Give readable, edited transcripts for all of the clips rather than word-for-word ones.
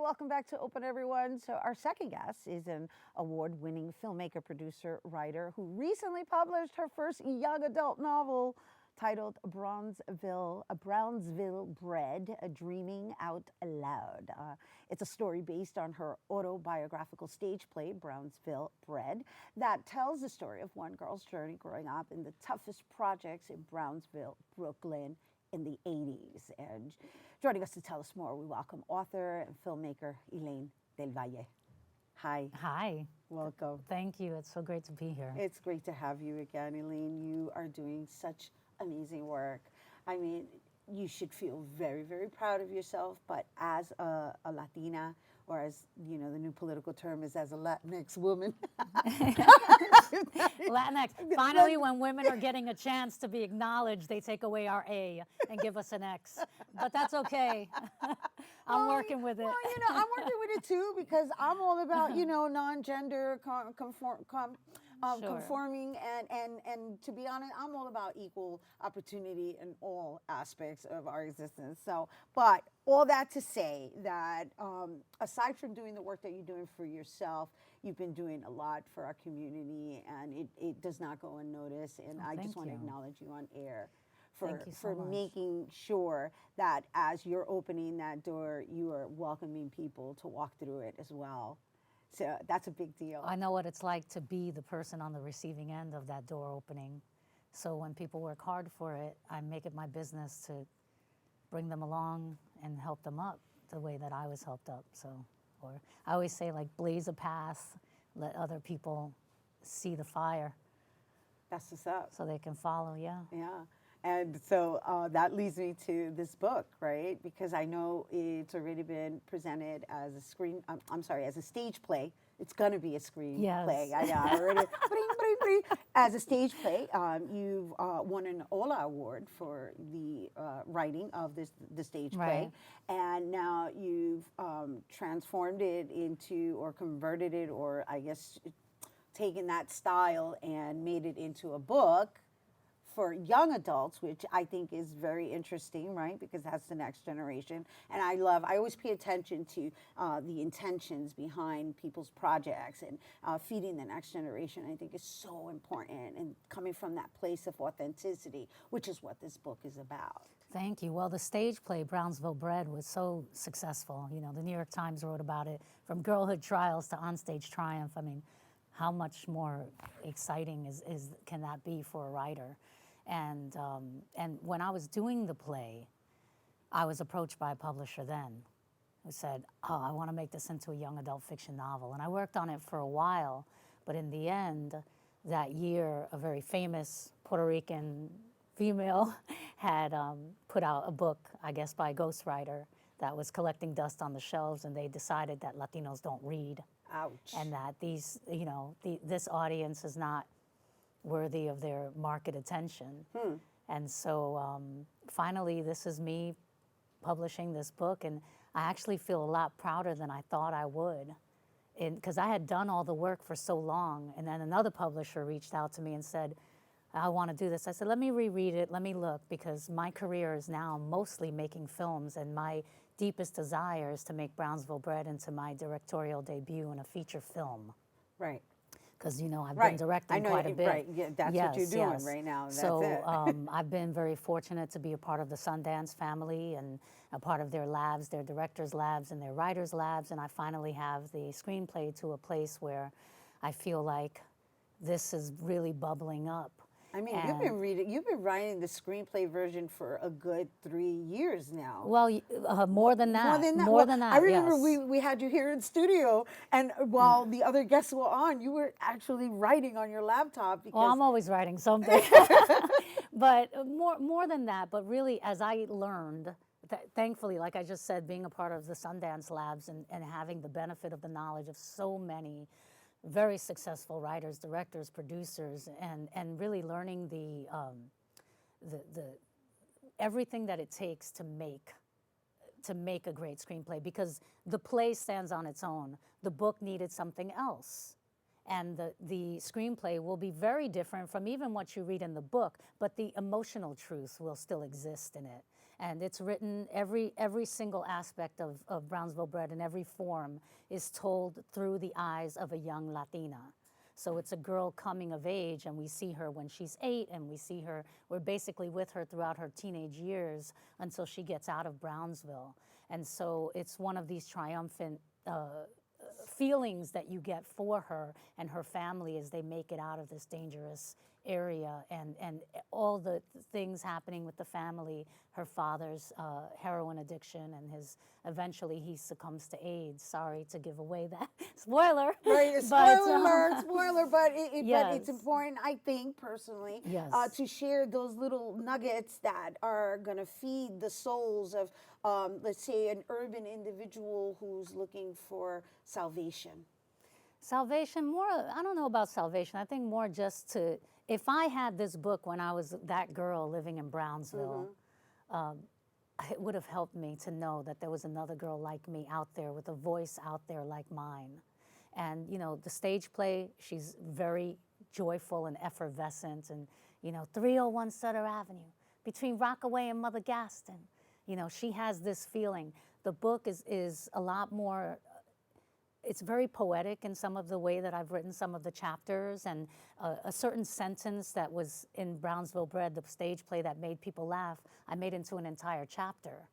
welcome back to Open Everyone. So our second guest is an award-winning filmmaker, producer, writer who recently published her first young adult novel titled Brownsville Bred, Dreaming Out Loud. It's a story based on her autobiographical stage play, Brownsville Bred, that tells the story of one girl's journey growing up in the toughest projects in Brownsville, Brooklyn, in the 80s. And joining us to tell us more, we welcome author and filmmaker Elaine Del Valle. Hi. Hi. Welcome. Thank you. It's so great to be here. It's great to have you again, Elaine. You are doing such amazing work. I mean, you should feel very, very proud of yourself, but as a Latina, or as, you know, the new political term is as a Latinx woman. Latinx. Finally, when women are getting a chance to be acknowledged, they take away our A and give us an X. But that's okay. I'm working with it. Well, you know, I'm working with it too, because I'm all about, you know, non-gender conforming, and to be honest, I'm all about equal opportunity in all aspects of our existence. So, but all that to say that aside from doing the work that you're doing for yourself, you've been doing a lot for our community, and it does not go unnoticed. And I just want to acknowledge you on air for making sure that as you're opening that door, you are welcoming people to walk through it as well. So that's a big deal. I know what it's like to be the person on the receiving end of that door opening. So when people work hard for it, I make it my business to bring them along and help them up the way that I was helped up. So, or I always say, like, blaze a path, let other people see the fire. That's what's up. So they can follow, yeah. Yeah. And so that leads me to this book, right? Because I know it's already been presented as a as a stage play. It's going to be a screen play. I already, as a stage play. You've won an Ola Award for the writing of the stage play. And now you've transformed it into, or converted it, or I guess taken that style and made it into a book for young adults, which I think is very interesting, right? Because that's the next generation. And I always pay attention to the intentions behind people's projects, and feeding the next generation, I think, is so important, and coming from that place of authenticity, which is what this book is about. Thank you. Well, the stage play, Brownsville Bred, was so successful. You know, the New York Times wrote about it, from girlhood trials to onstage triumph. I mean, how much more exciting can that be for a writer? And when I was doing the play, I was approached by a publisher then who said, oh, I want to make this into a young adult fiction novel. And I worked on it for a while, but in the end, that year, a very famous Puerto Rican female had put out a book, I guess by a ghostwriter, that was collecting dust on the shelves, and they decided that Latinos don't read. Ouch. And that these, you know, this audience is not worthy of their market attention. And so finally, this is me publishing this book, and I actually feel a lot prouder than I thought I would, because I had done all the work for so long, and then another publisher reached out to me and said, I want to do this. I said, let me reread it, let me look, because my career is now mostly making films, and my deepest desire is to make Brownsville Bred into my directorial debut in a feature film. Right. Because, you know, I've been directing quite a bit. Right, yeah, that's what you're doing right now. That's so I've been very fortunate to be a part of the Sundance family, and a part of their labs, their directors' labs and their writers' labs, and I finally have the screenplay to a place where I feel like this is really bubbling up. I mean, you've been writing the screenplay version for a good 3 years now. Well, more than that. More than that. I remember we had you here in studio, and while the other guests were on, you were actually writing on your laptop. Because well, I'm always writing something. But more than that, but really, as I learned, thankfully, like I just said, being a part of the Sundance Labs and having the benefit of the knowledge of so many very successful writers, directors, producers, and really learning the everything that it takes to make a great screenplay, because the play stands on its own. The book needed something else. And the screenplay will be very different from even what you read in the book, but the emotional truth will still exist in it. And it's written, every single aspect of Brownsville Bred in every form is told through the eyes of a young Latina. So it's a girl coming of age, and we see her when she's 8, and we're basically with her throughout her teenage years until she gets out of Brownsville. And so it's one of these triumphant feelings that you get for her and her family as they make it out of this dangerous area, and all the things happening with the family, her father's heroin addiction, and eventually he succumbs to AIDS. Sorry to give away that spoiler. Right, spoiler, but it's important, I think, personally, yes. To share those little nuggets that are going to feed the souls of, let's say, an urban individual who's looking for salvation. Salvation, more, I don't know about salvation. I think more just to, if I had this book when I was that girl living in Brownsville, it would have helped me to know that there was another girl like me out there with a voice out there like mine. And, you know, the stage play, she's very joyful and effervescent, and, you know, 301 Sutter Avenue, between Rockaway and Mother Gaston. You know, she has this feeling. The book is a lot more, it's very poetic in some of the way that I've written some of the chapters, and a certain sentence that was in Brownsville Bred, the stage play that made people laugh, I made into an entire chapter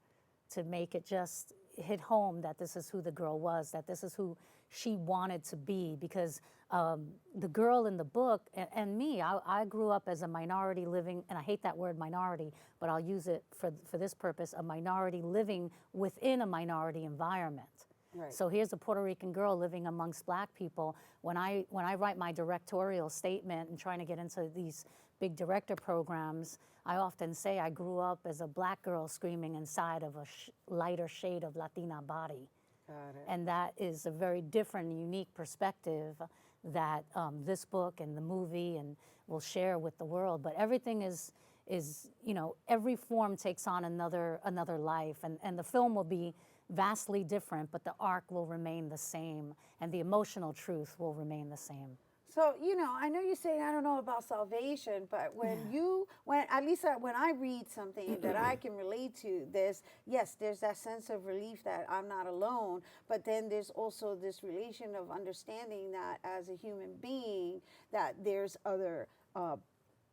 to make it just hit home that this is who the girl was, that this is who she wanted to be, because the girl in the book, and me, I grew up as a minority living, and I hate that word minority, but I'll use it for this purpose, a minority living within a minority environment. Right. So here's a Puerto Rican girl living amongst Black people. When I write my directorial statement and trying to get into these big director programs, I often say I grew up as a Black girl screaming inside of a lighter shade of Latina body. Got it. And that is a very different, unique perspective that this book and the movie and will share with the world. But everything is, you know, every form takes on another life, and the film will be vastly different, but the arc will remain the same, and the emotional truth will remain the same. So, you know, I know you're saying I don't know about salvation, but when at least when I read something that I can relate to, there's that sense of relief that I'm not alone, but then there's also this relation of understanding that as a human being, that there's other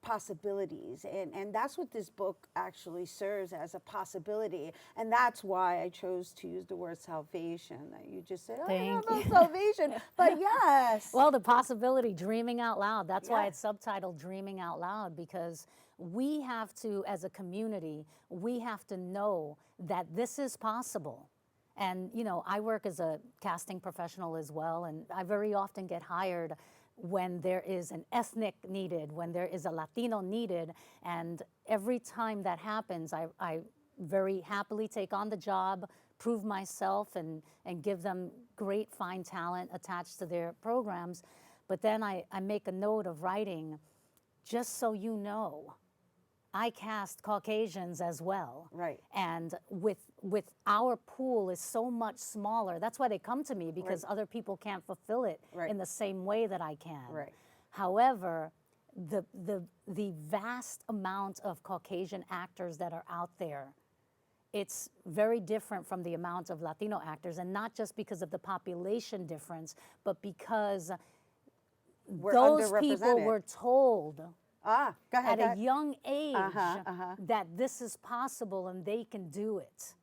possibilities, and that's what this book actually serves as, a possibility, and that's why I chose to use the word salvation. That you just said, I don't know about salvation, but yes. Well, the possibility, dreaming out loud. That's why it's subtitled Dreaming Out Loud, because we have to, as a community, we have to know that this is possible. And, you know, I work as a casting professional as well, and I very often get hired when there is an ethnic needed, when there is a Latino needed, and every time that happens, I very happily take on the job, prove myself, and give them great, fine talent attached to their programs. But then I make a note of writing, just so you know, I cast Caucasians as well. Right. And with our pool is so much smaller. That's why they come to me, because other people can't fulfill it in the same way that I can. Right. However, the vast amount of Caucasian actors that are out there, it's very different from the amount of Latino actors, and not just because of the population difference, but because those people were told go ahead, at a young age that this is possible and they can do it.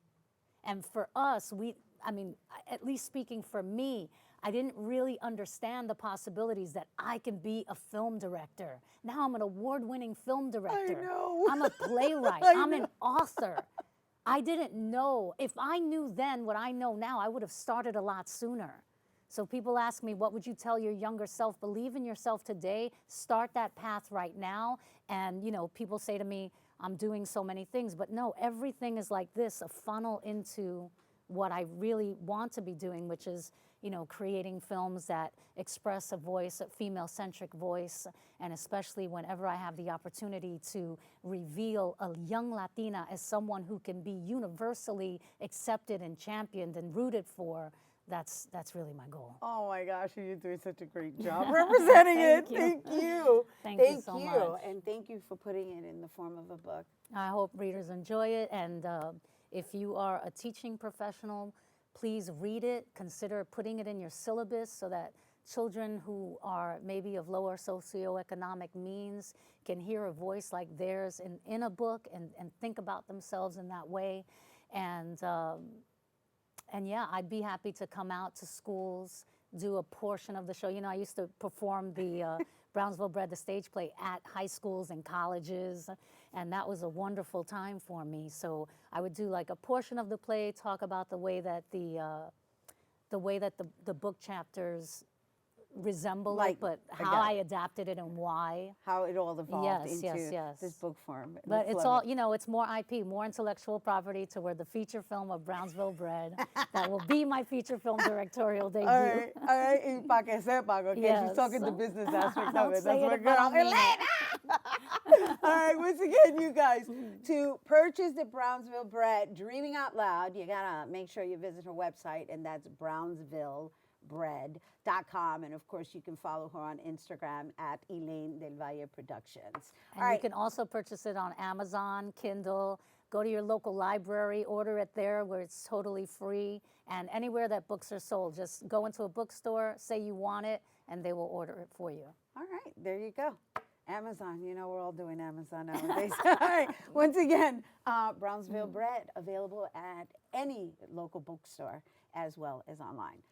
And for us, I mean, at least speaking for me, I didn't really understand the possibilities that I can be a film director. Now I'm an award-winning film director. I know. I'm a playwright. I'm an author. I didn't know. If I knew then what I know now, I would have started a lot sooner. So people ask me, what would you tell your younger self? Believe in yourself today, start that path right now. And, you know, people say to me, I'm doing so many things, but no, everything is like this, a funnel into what I really want to be doing, which is, you know, creating films that express a voice, a female-centric voice, and especially whenever I have the opportunity to reveal a young Latina as someone who can be universally accepted and championed and rooted for, that's really my goal. Oh my gosh, you're doing such a great job representing it. Thank Thank you. Thank you so much. And thank you for putting it in the form of a book. I hope readers enjoy it, and if you are a teaching professional, please read it. Consider putting it in your syllabus so that children who are maybe of lower socioeconomic means can hear a voice like theirs in a book and think about themselves in that way. And yeah, I'd be happy to come out to schools, do a portion of the show. You know, I used to perform the Brownsville Bred, the stage play, at high schools and colleges, and that was a wonderful time for me. So I would do like a portion of the play, talk about the way that the book chapters resemble it, but how I adapted it and why. How it all evolved into yes. this book form. But it's all, you know, it's more IP, more intellectual property to where the feature film of Brownsville Bred, that will be my feature film directorial debut. All right. Y para que sepan, okay? Yes. She's talking the business aspect of it. Say That's it what about good. me. All right, once again, you guys, to purchase the Brownsville Bred, Dreaming Out Loud, you gotta make sure you visit her website, and that's brownsvillebred.com. And of course, you can follow her on Instagram at Elaine Del Valle Productions. And you can also purchase it on Amazon, Kindle. Go to your local library, order it there where it's totally free. And anywhere that books are sold, just go into a bookstore, say you want it, and they will order it for you. All right, there you go. Amazon, you know, we're all doing Amazon nowadays. All right, once again, Brownsville Bred, available at any local bookstore as well as online.